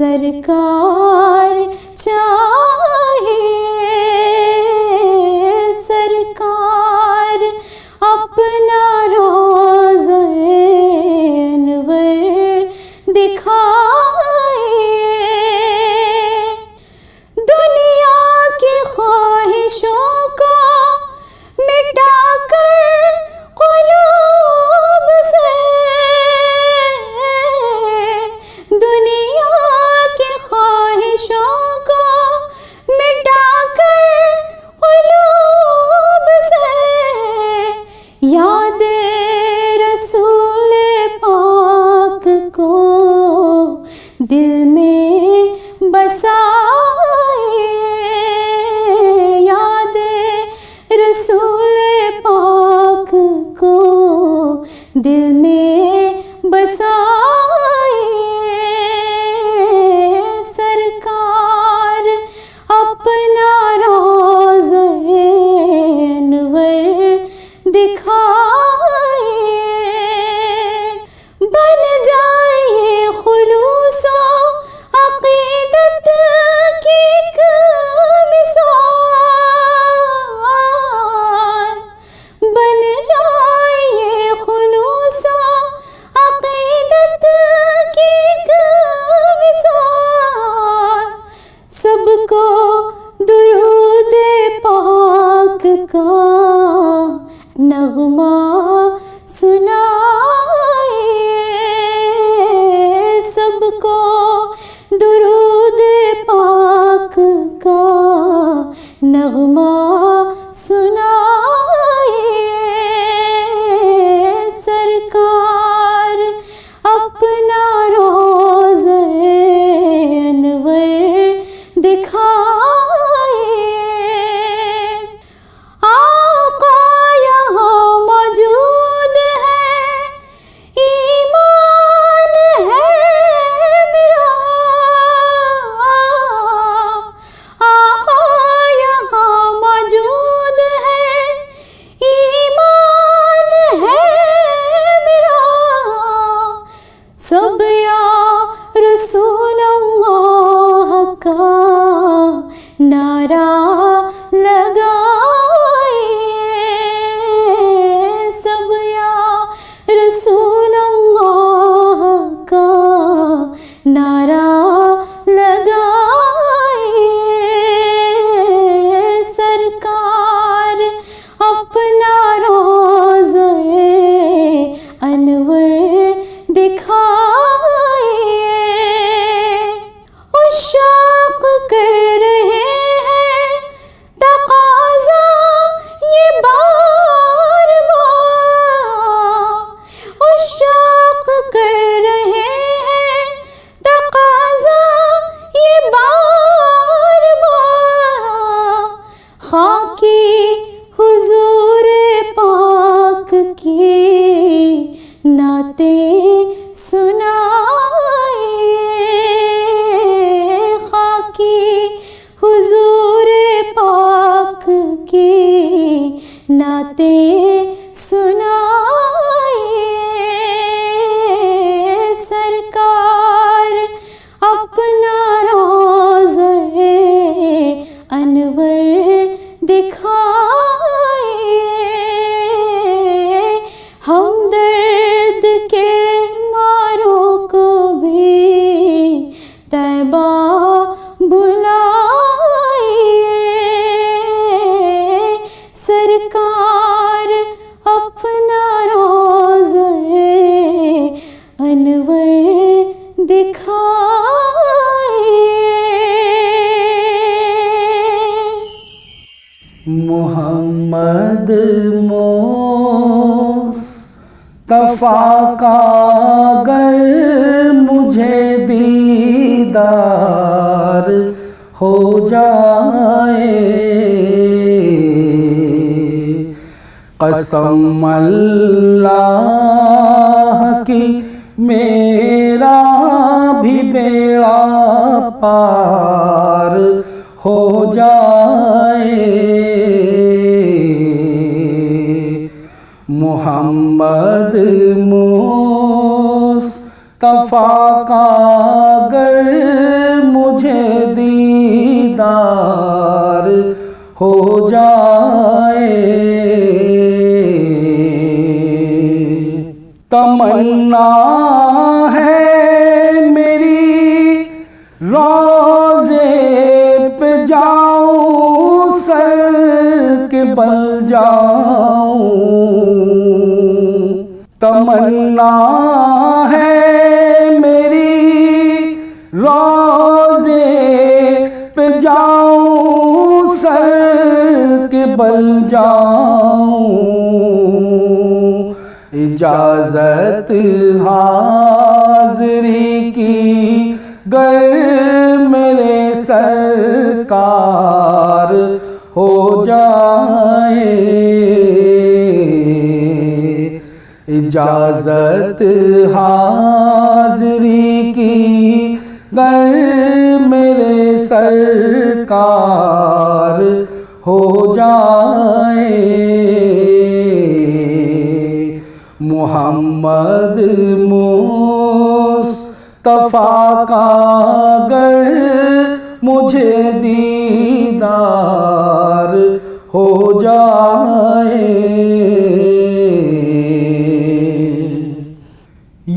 सरकार चाहिए, सरकार अपना रोज़े अनवर दिखाए। दुनिया की ख्वाहिशों को मिटाकर क़ुलूब से, दुनिया की ख्वाहिशों को मिटाकर क़ुलूब से, याद रसूल पाक को दिल में बसाए। याद रसूल पाक को दिल में बसाए। सरकार अपना रोज़े अनवर दिखाए। बन जाइए खुलूसो अक़ीदत की एक मिसाल, बन जाइए खुलूसो अक़ीदत की एक मिसाल। सबको दुरूद पाक का नग़मा सुनाए। सबको दुरूद पाक का नग़मा सुनाए। सरकार अपना रोज़े अनवर दिखाए। आका यहाँ मौजूद है, ईमान है मेरा। आका यहाँ मौजूद है, ईमान है मेरा। सब या रसूल अल्लाह का नारा लगाए। सब या रसूल अल्लाह का नारा लगाए। सरकार अपना रोज़े अनवर दिखाए। उशाक़ कर रहे हैं तक़ाज़ा ये बार बार, उशाक़ कर रहे हैं तक़ाज़ा ये बार बार। खाकी हुज़ूर पाक की नाते सुनाए। खाकी हुज़ूर पाक की नाते सुनाए। सरकार अपना रोज़े अनवर दिखाए। हमदर्द के मारों को भी तैबा बुलाए। सरकार अपना रोज़े अनवर दिखाए। मोहम्मद मुस्तफ़ा का अगर मुझे दीदार हो जाए, कसम अल्लाह की मेरा भी बेड़ा पार हो जाए। मोहम्मद मुस्तफ़ा का अगर हो जाए। तमन्ना है मेरी रोज़े पे जाऊं, सर के बल जाऊं। तमन्ना है मेरी रोज़े पे जाऊं, सर के बल जाऊं। इजाज़त हाज़री की गर मेरे सरकार हो जाए। इजाज़त हाज़री की गर मेरे सरकार हो जाए। मोहम्मद मुस्तफ़ा का गर मुझे दीदार हो जाए।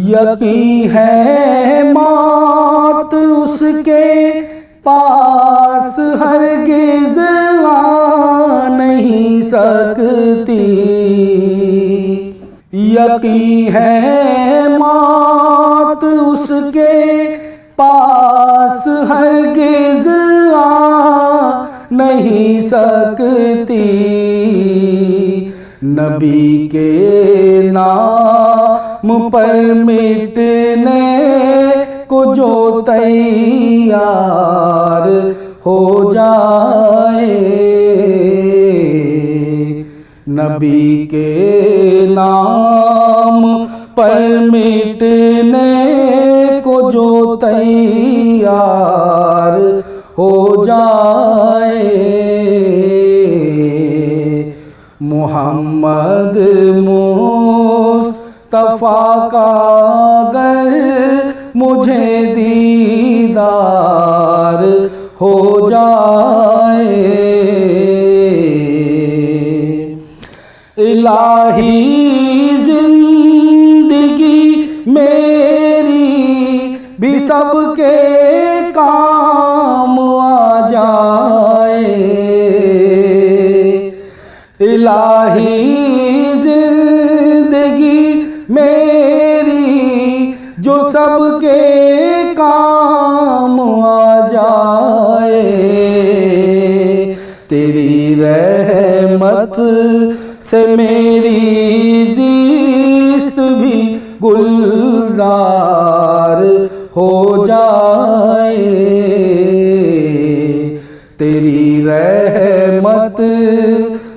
यकीन है मौत उसके पास हरगिज़ आ नहीं सकती। यकीन है मौत उसके पास हरगिज़ आ नहीं सकती। नबी के नाम पर मिटने को जो तैयार हो जाए। नबी के नाम पर मिटने को जो तैयार हो जाए। मोहम्मद मुस्तफ़ा का गर मुझे दीदार हो जाए। इलाही जिंदगी मेरी भी सबके काम आ जाए। इलाही जिंदगी मेरी जो सबके काम आ जाए। तेरी रहमत से मेरी ज़िस्त भी गुलजार हो जाए। तेरी रहमत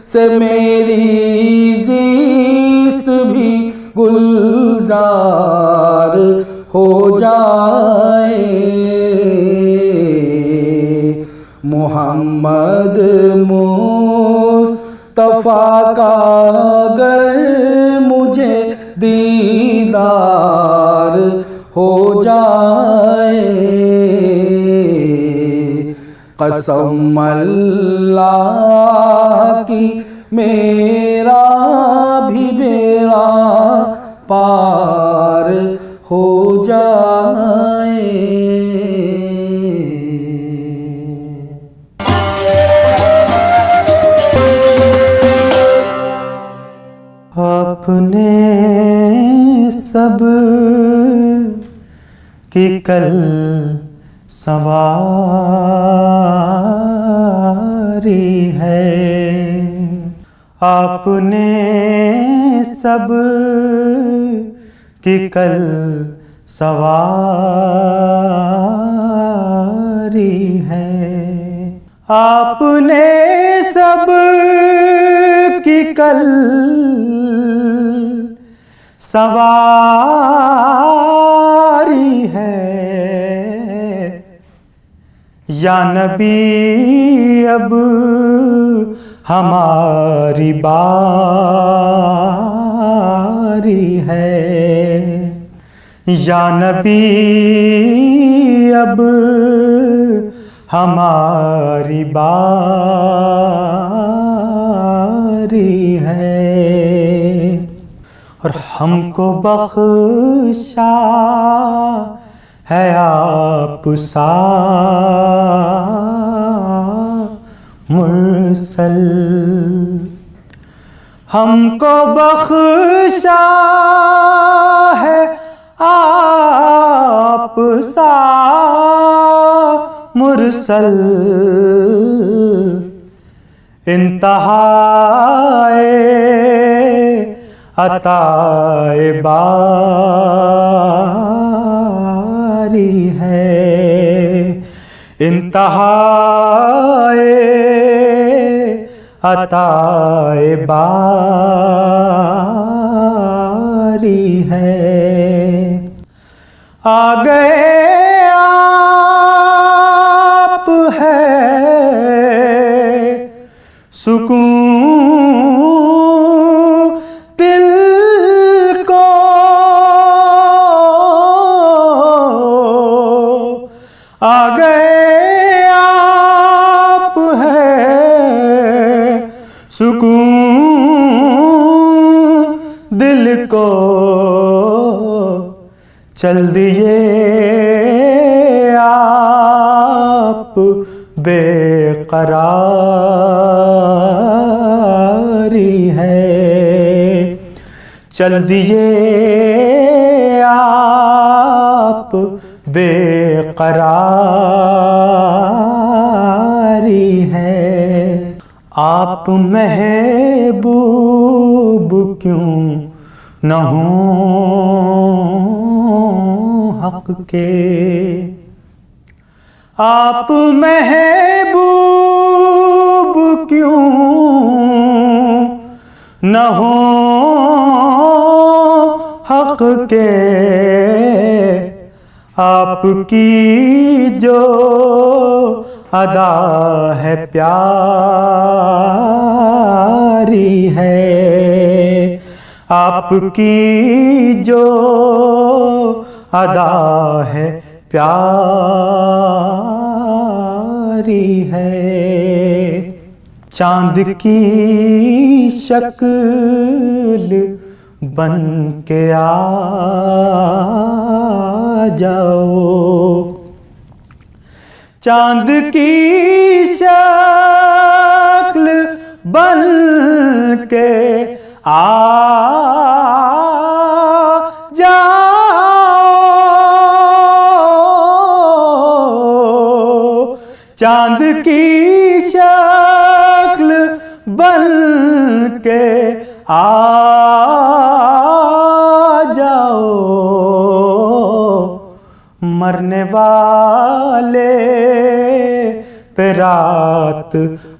से मेरी ज़िस्त भी गुलजार हो जाए। मोहम्मद मुस्तफ़ा का गर मुझे दीदार हो जाए। कसम अल्लाह की मेरा भी बेड़ा पार हो जाए। अपने सब की कल सवारी है। आपने सब की कल सवारी है। आपने सब की कल सवारी है। या नबी अब हमारी बारी है। या नबी अब हमारी बारी है और हमको बख्शा है आप सा मुरसल। हमको बख्शा है आप सा मुरसल। इंतहाए अताए बारी है। इंतहाए अताए बारी है। आ गए आप है सुकून दिल को। आ गए आप है सुकून दिल को। चल दिए आप बेकरारी है। चल दिए आप बेकरारी है। आप महबूब क्यों न हों हक के। आप महबूब क्यों न हों हक के। आपकी जो अदा है प्यारी है। आपकी जो अदा है प्यारी है। चांद की शक्ल बन के आ जाओ। चांद की शक्ल बन के आ जाओ। चांद की शक्ल बन के आ जाओ। मरने वाले पे रात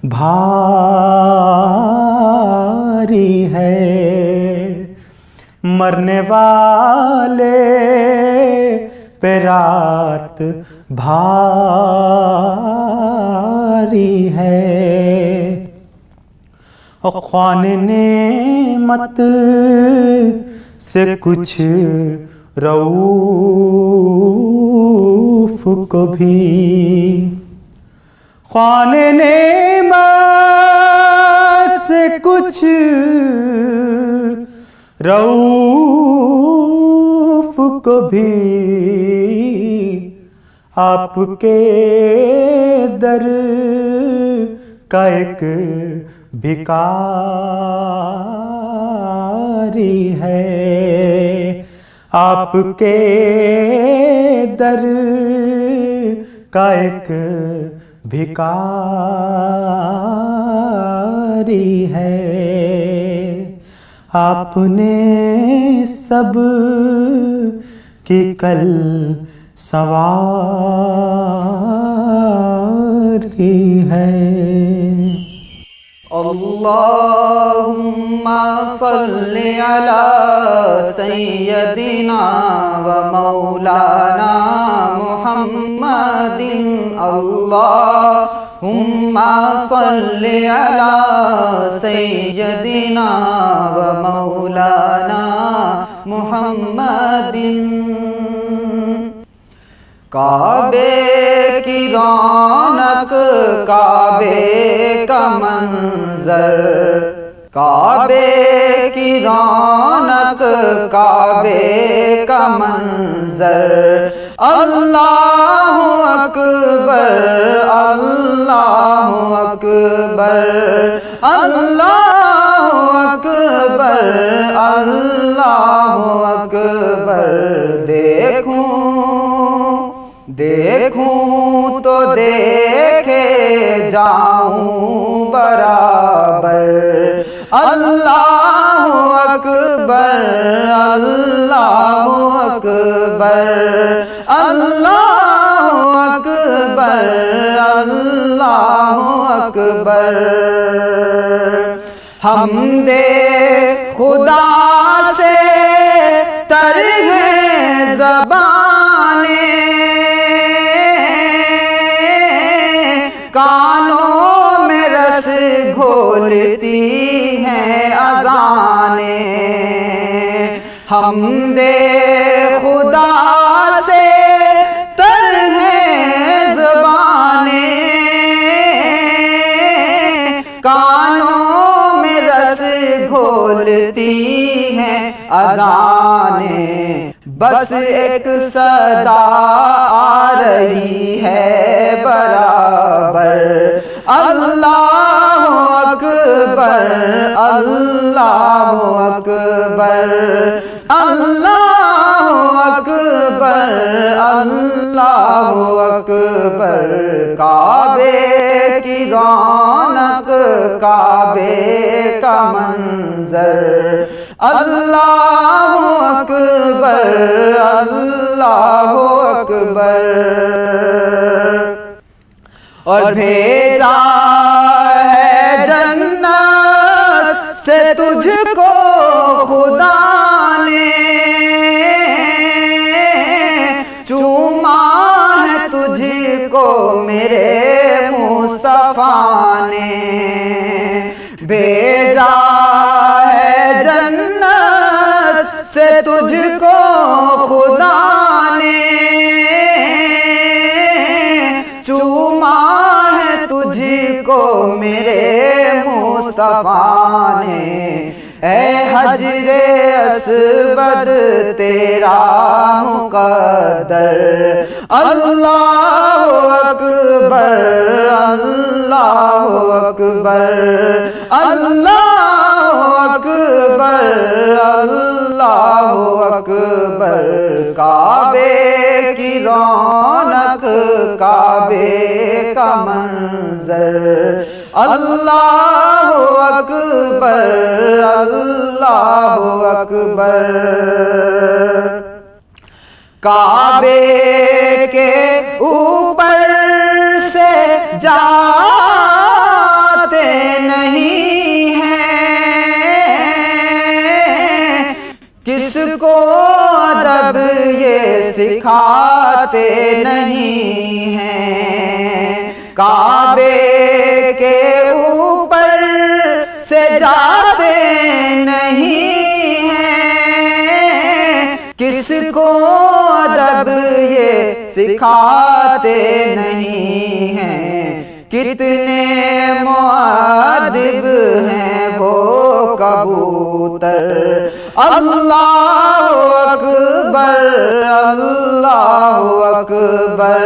भारी है। मरने वाले पे रात भारी है। और ख्वाने नेमत से कुछ रऊफ को भी। ख्वाने नेमत से कुछ रऊफ को भी। आपके दर का एक भिखारी है। आपके दर का एक भिखारी है। आपने सब की कल सवारी है। अल्लाहुम्मा सल्लि अला सय्यदिना व मौलाना मुहम्मदिन। अल्लाहुम्मा सल्लि अला सय्यदिना व मौलाना मुहम्मदिन। काबे की रौनक रौनक काबे का मंजर, काबे की रौनक काबे का मंजर। अल्लाहु अकबर अल्लाहु अकबर अल्लाहु अकबर अल्लाहु अकबर। देखूं तो देखे जाऊं बराबर। अल्लाहु अकबर अल्लाहु अकबर अल्लाहु अकबर अल्लाहु अकबर। हमदे खुदा से तर है ज़बाने, कानों में रस घोलती हैं अज़ाने। हमदे खुदा से तर है ज़बाने, कानों में रस घोलती हैं अज़ाने। बस एक सदा आ रही है बराबर। अल्लाहु अकबर अल्लाहु अकबर अल्लाहु अकबर अल्लाहु अकबर। काबे की रौनक काबे का मंजर। अल्लाहु अकबर अल्लाहु अकबर। और भेजा है जन्नत से तुझको खुदा ने, चूमा है तुझको मेरे मुस्तफा ने। भेजा है जन्नत से तुझको खुदा ने, चूमा है तुझको मेरे मुस्तफा ने। ऐ हजरे अस्वद तेरा मुक़द्दर। अल्लाहु अकबर अल्लाहु अकबर अल्लाहु अकबर अल्लाहु अकबर। काबे की रौनक काबे का मंजर। अल्लाहु अकबर अल्लाहु अकबर। काबे के ऊपर से जाते नहीं हैं, किसको अदब ये सिखाते नहीं हैं। काबे के ऊपर से जाते नहीं हैं, किसको अदब ये सिखाते नहीं हैं। कितने मुअद्दिब हैं वो कबूतर। अल्लाहु अकबर अल्लाहु अकबर।